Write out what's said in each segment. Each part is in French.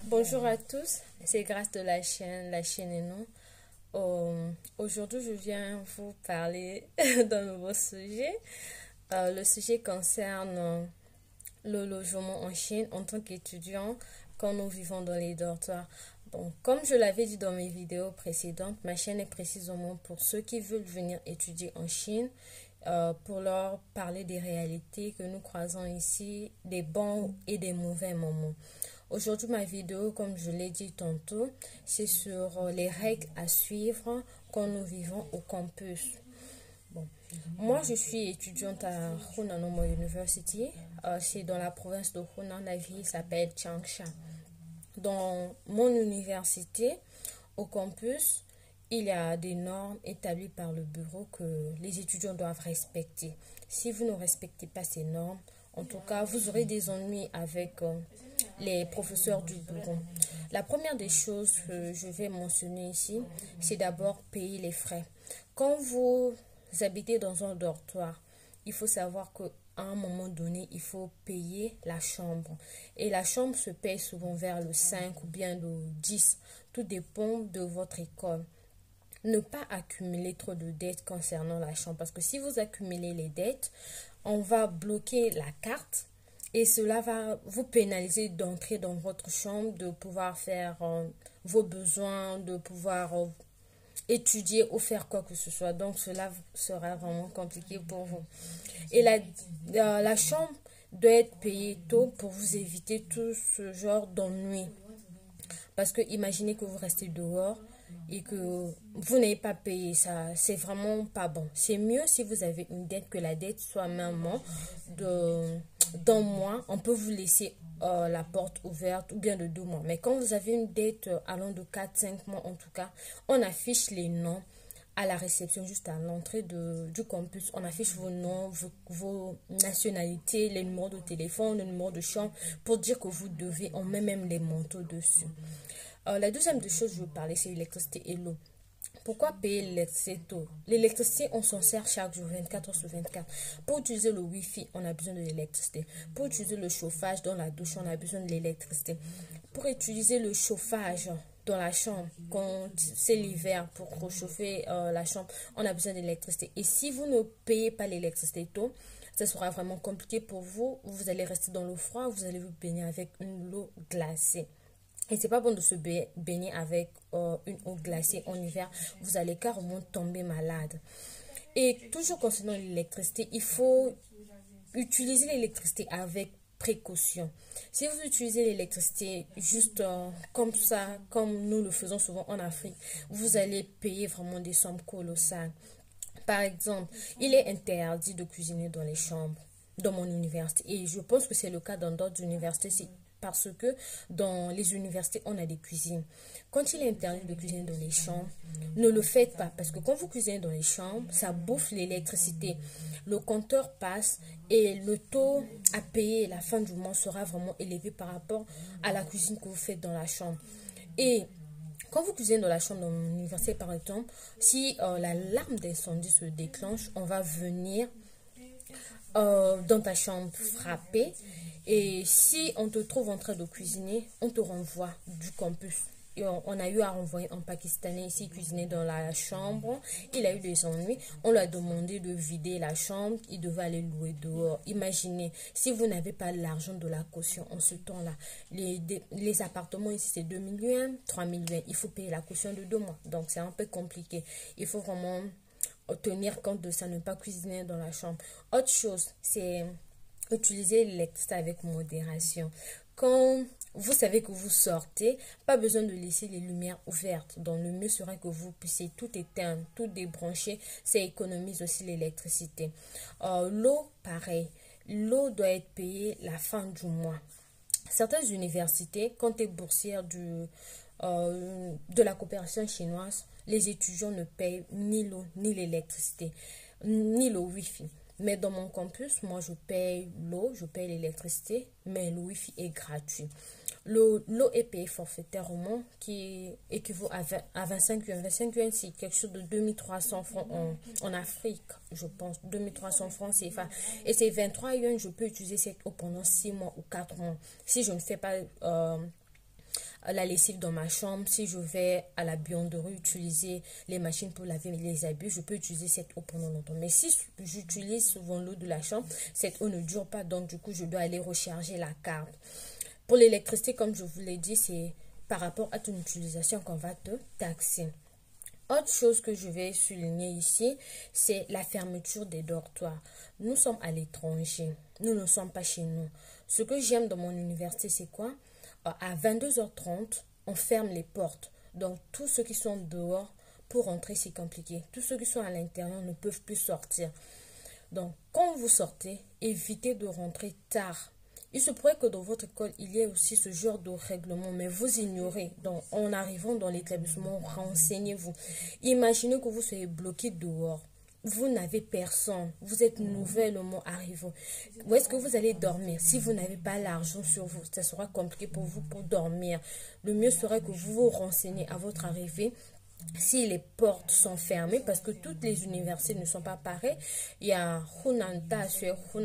Bonjour à tous, c'est Grâce de la chaîne et nous. Aujourd'hui, je viens vous parler d'un nouveau sujet. Le sujet concerne le logement en Chine en tant qu'étudiant quand nous vivons dans les dortoirs. Bon, comme je l'avais dit dans mes vidéos précédentes, ma chaîne est précisément pour ceux qui veulent venir étudier en Chine, pour leur parler des réalités que nous croisons ici, des bons et des mauvais moments. Aujourd'hui, ma vidéo, comme je l'ai dit tantôt, c'est sur les règles à suivre quand nous vivons au campus. Bon. Moi, je suis étudiante à Hunan University. C'est dans la province de Hunan. La ville s'appelle Changsha. Dans mon université, au campus, il y a des normes établies par le bureau que les étudiants doivent respecter. Si vous ne respectez pas ces normes, en tout cas, vous aurez des ennuis avec les professeurs du bureau. La première des choses que je vais mentionner ici, c'est d'abord payer les frais. Quand vous habitez dans un dortoir, il faut savoir que à un moment donné, il faut payer la chambre. Et la chambre se paye souvent vers le 5 ou bien le 10. Tout dépend de votre école. Ne pas accumuler trop de dettes concernant la chambre. Parce que si vous accumulez les dettes, on va bloquer la carte. Et cela va vous pénaliser d'entrer dans votre chambre, de pouvoir faire vos besoins, de pouvoir étudier ou faire quoi que ce soit. Donc, cela sera vraiment compliqué pour vous. Et la chambre doit être payée tôt pour vous éviter tout ce genre d'ennui. Parce que imaginez que vous restez dehors et que vous n'avez pas payé, ça, c'est vraiment pas bon. C'est mieux si vous avez une dette que la dette soit même d'un mois. On peut vous laisser la porte ouverte ou bien de 2 mois. Mais quand vous avez une dette allant de 4-5 mois en tout cas, on affiche les noms à la réception, juste à l'entrée du campus. On affiche vos noms, vos nationalités, les numéros de téléphone, les numéros de chambre pour dire que vous devez. On met même les manteaux dessus. La deuxième des choses que je veux parler, c'est l'électricité et l'eau. Pourquoi payer l'électricité tôt? L'électricité, on s'en sert chaque jour, 24 heures sur 24. Pour utiliser le Wi-Fi, on a besoin de l'électricité. Pour utiliser le chauffage dans la douche, on a besoin de l'électricité. Pour utiliser le chauffage dans la chambre, quand c'est l'hiver, pour réchauffer la chambre, on a besoin d'électricité. Et si vous ne payez pas l'électricité tôt, ça sera vraiment compliqué pour vous. Vous allez rester dans l'eau froide, vous allez vous baigner avec une eau glacée. Et c'est pas bon de se baigner avec une eau glacée en hiver. Vous allez carrément tomber malade. Et toujours concernant l'électricité, il faut utiliser l'électricité avec précaution. Si vous utilisez l'électricité juste comme ça, comme nous le faisons souvent en Afrique, vous allez payer vraiment des sommes colossales. Par exemple, il est interdit de cuisiner dans les chambres dans mon université. Et je pense que c'est le cas dans d'autres universités. Parce que dans les universités, on a des cuisines. Quand il est interdit de cuisiner dans les chambres, ne le faites pas. Parce que quand vous cuisinez dans les chambres, ça bouffe l'électricité. Le compteur passe et le taux à payer à la fin du mois sera vraiment élevé par rapport à la cuisine que vous faites dans la chambre. Et quand vous cuisinez dans la chambre dans l'université, par exemple, si l'alarme d'incendie se déclenche, on va venir dans ta chambre frapper. Et si on te trouve en train de cuisiner, on te renvoie du campus. Et on a eu à renvoyer un Pakistanais ici cuisiner dans la chambre. Il a eu des ennuis. On lui a demandé de vider la chambre. Il devait aller louer dehors. Imaginez, si vous n'avez pas l'argent de la caution en ce temps-là, les appartements ici c'est 2 000 yuan, 3 000 yuan. Il faut payer la caution de 2 mois. Donc c'est un peu compliqué. Il faut vraiment tenir compte de ça, ne pas cuisiner dans la chambre. Autre chose, c'est utiliser l'électricité avec modération. Quand vous savez que vous sortez, pas besoin de laisser les lumières ouvertes. Donc le mieux serait que vous puissiez tout éteindre, tout débrancher. Ça économise aussi l'électricité. L'eau, pareil. L'eau doit être payée la fin du mois. Certaines universités, quand tu es boursière de la coopération chinoise, les étudiants ne payent ni l'eau, ni l'électricité, ni le Wi-Fi. Mais dans mon campus, moi, je paye l'eau, je paye l'électricité, mais le Wi-Fi est gratuit. L'eau est payée forfaitairement, qui équivaut à 25 yuan. 25 yuan, c'est quelque chose de 2300 francs en Afrique, je pense. 2300 francs CFA. Et ces 23 yuan, je peux utiliser cette eau pendant 6 mois ou 4 mois. Si je ne fais pas la lessive dans ma chambre, si je vais à la buanderie utiliser les machines pour laver les habits, je peux utiliser cette eau pendant longtemps. Mais si j'utilise souvent l'eau de la chambre, cette eau ne dure pas, donc du coup, je dois aller recharger la carte. Pour l'électricité, comme je vous l'ai dit, c'est par rapport à ton utilisation qu'on va te taxer. Autre chose que je vais souligner ici, c'est la fermeture des dortoirs. Nous sommes à l'étranger, nous ne sommes pas chez nous. Ce que j'aime dans mon université, c'est quoi? À 22h30, on ferme les portes. Donc, tous ceux qui sont dehors, pour rentrer, c'est compliqué. Tous ceux qui sont à l'intérieur ne peuvent plus sortir. Donc, quand vous sortez, évitez de rentrer tard. Il se pourrait que dans votre école, il y ait aussi ce genre de règlement, mais vous ignorez. Donc, en arrivant dans l'établissement, renseignez-vous. Imaginez que vous soyez bloqué dehors. Vous n'avez personne. Vous êtes nouvellement arrivant. Où est-ce que vous allez dormir? Si vous n'avez pas l'argent sur vous, ça sera compliqué pour vous pour dormir. Le mieux serait que vous vous renseignez à votre arrivée. Si les portes sont fermées, parce que toutes les universités ne sont pas pareilles, il y a Hunan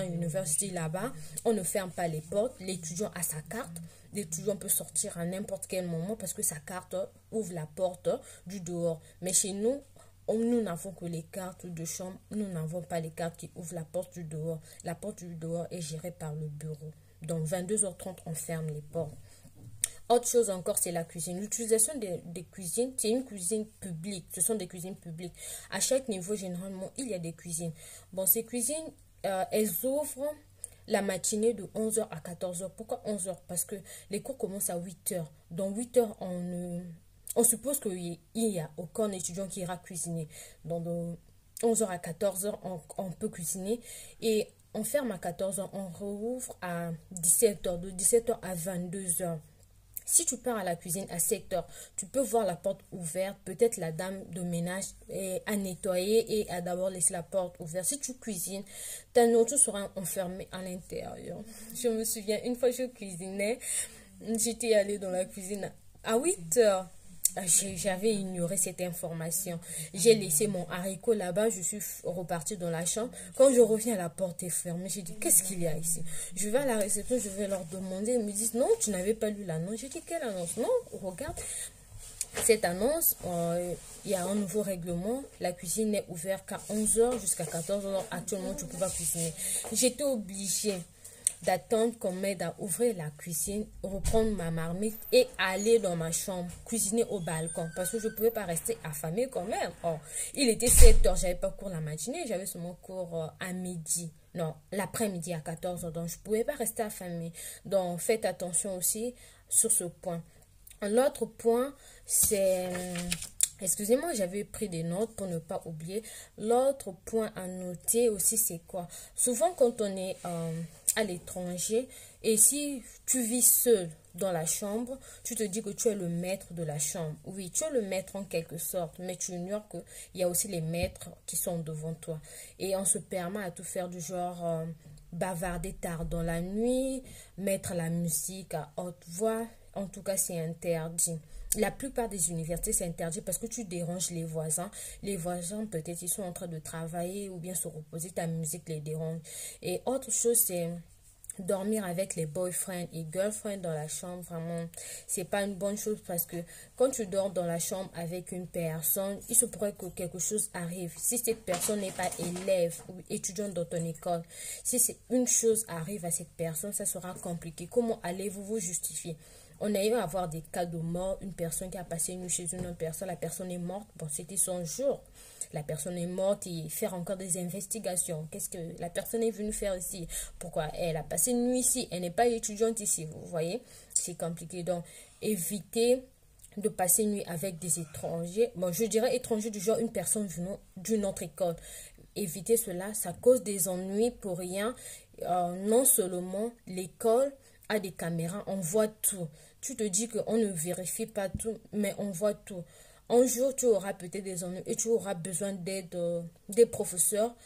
University là-bas, on ne ferme pas les portes, l'étudiant a sa carte, l'étudiant peut sortir à n'importe quel moment parce que sa carte ouvre la porte du dehors. Mais chez nous, nous n'avons que les cartes de chambre, nous n'avons pas les cartes qui ouvrent la porte du dehors. La porte du dehors est gérée par le bureau. Donc 22h30, on ferme les portes. Autre chose encore, c'est la cuisine. L'utilisation des cuisines, c'est une cuisine publique. Ce sont des cuisines publiques. À chaque niveau, généralement, il y a des cuisines. Bon, ces cuisines, elles ouvrent la matinée de 11h à 14h. Pourquoi 11h? Parce que les cours commencent à 8h. Dans 8h, on suppose qu'il n'y a aucun étudiant qui ira cuisiner. Donc, de 11h à 14h, on peut cuisiner. Et on ferme à 14h. On rouvre à 17h. De 17h à 22h. Si tu pars à la cuisine à 7 heures, tu peux voir la porte ouverte. Peut-être la dame de ménage a nettoyé et a d'abord laissé la porte ouverte. Si tu cuisines, ta nourriture sera enfermée à l'intérieur. Je me souviens, une fois je cuisinais, j'étais allée dans la cuisine à 8 heures. J'avais ignoré cette information. J'ai laissé mon haricot là-bas. Je suis repartie dans la chambre. Quand je reviens, la porte est fermée. J'ai dit, qu'est-ce qu'il y a ici? Je vais à la réception, je vais leur demander. Ils me disent, non, tu n'avais pas lu l'annonce. J'ai dit, quelle annonce? Non, regarde. Cette annonce, il y a un nouveau règlement. La cuisine n'est ouverte qu'à 11h jusqu'à 14h. Actuellement, tu peux pas cuisiner. J'étais obligée d'attendre qu'on m'aide à ouvrir la cuisine, reprendre ma marmite et aller dans ma chambre, cuisiner au balcon parce que je ne pouvais pas rester affamée quand même. Oh, il était 7 heures, j'avais pas cours la matinée, j'avais seulement cours à midi. Non, l'après-midi à 14h, donc je ne pouvais pas rester affamée. Donc faites attention aussi sur ce point. L'autre point, c'est... Excusez-moi, j'avais pris des notes pour ne pas oublier. L'autre point à noter aussi, c'est quoi? Souvent, quand on est à l'étranger, et si tu vis seul dans la chambre, tu te dis que tu es le maître de la chambre. Oui, tu es le maître en quelque sorte, mais tu ignores qu'il y a aussi les maîtres qui sont devant toi. Et on se permet à tout faire du genre bavarder tard dans la nuit, mettre la musique à haute voix. En tout cas, c'est interdit. La plupart des universités, c'est interdit parce que tu déranges les voisins. Les voisins, peut-être, ils sont en train de travailler ou bien se reposer. Ta musique les dérange. Et autre chose, c'est dormir avec les boyfriends et girlfriends dans la chambre. Vraiment, c'est pas une bonne chose parce que quand tu dors dans la chambre avec une personne, il se pourrait que quelque chose arrive. Si cette personne n'est pas élève ou étudiante dans ton école, si c'est une chose arrive à cette personne, ça sera compliqué. Comment allez-vous vous justifier? On a eu à avoir des cas de mort, une personne qui a passé une nuit chez une autre personne, la personne est morte, bon c'était son jour, la personne est morte et faire encore des investigations, qu'est-ce que la personne est venue faire ici, pourquoi elle a passé une nuit ici, elle n'est pas étudiante ici, vous voyez, c'est compliqué, donc évitez de passer une nuit avec des étrangers, bon je dirais étrangers du genre une personne venant d'une autre école, évitez cela, ça cause des ennuis pour rien, non seulement l'école a des caméras, on voit tout. Tu te dis qu'on ne vérifie pas tout, mais on voit tout. Un jour, tu auras peut-être des ennuis et tu auras besoin d'aide des professeurs.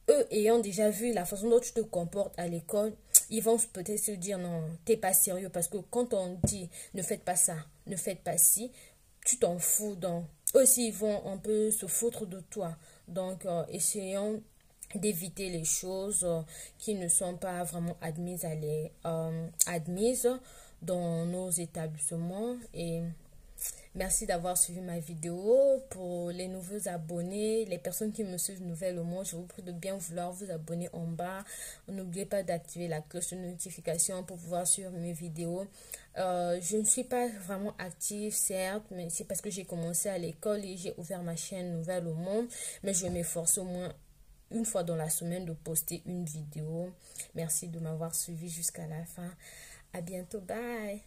Eux, ayant déjà vu la façon dont tu te comportes à l'école, ils vont peut-être se dire non, t'es pas sérieux. Parce que quand on dit ne faites pas ça, ne faites pas ci, tu t'en fous. Donc, eux aussi, ils vont un peu se foutre de toi. Donc, essayons d'éviter les choses qui ne sont pas vraiment admises dans nos établissements. Et merci d'avoir suivi ma vidéo. Pour les nouveaux abonnés, les personnes qui me suivent nouvellement, je vous prie de bien vouloir vous abonner en bas. N'oubliez pas d'activer la cloche de notification pour pouvoir suivre mes vidéos. Je ne suis pas vraiment active, certes, mais c'est parce que j'ai commencé à l'école et j'ai ouvert ma chaîne Nouvelle au Monde. Mais je m'efforce au moins une fois dans la semaine de poster une vidéo. Merci de m'avoir suivi jusqu'à la fin. À bientôt, bye.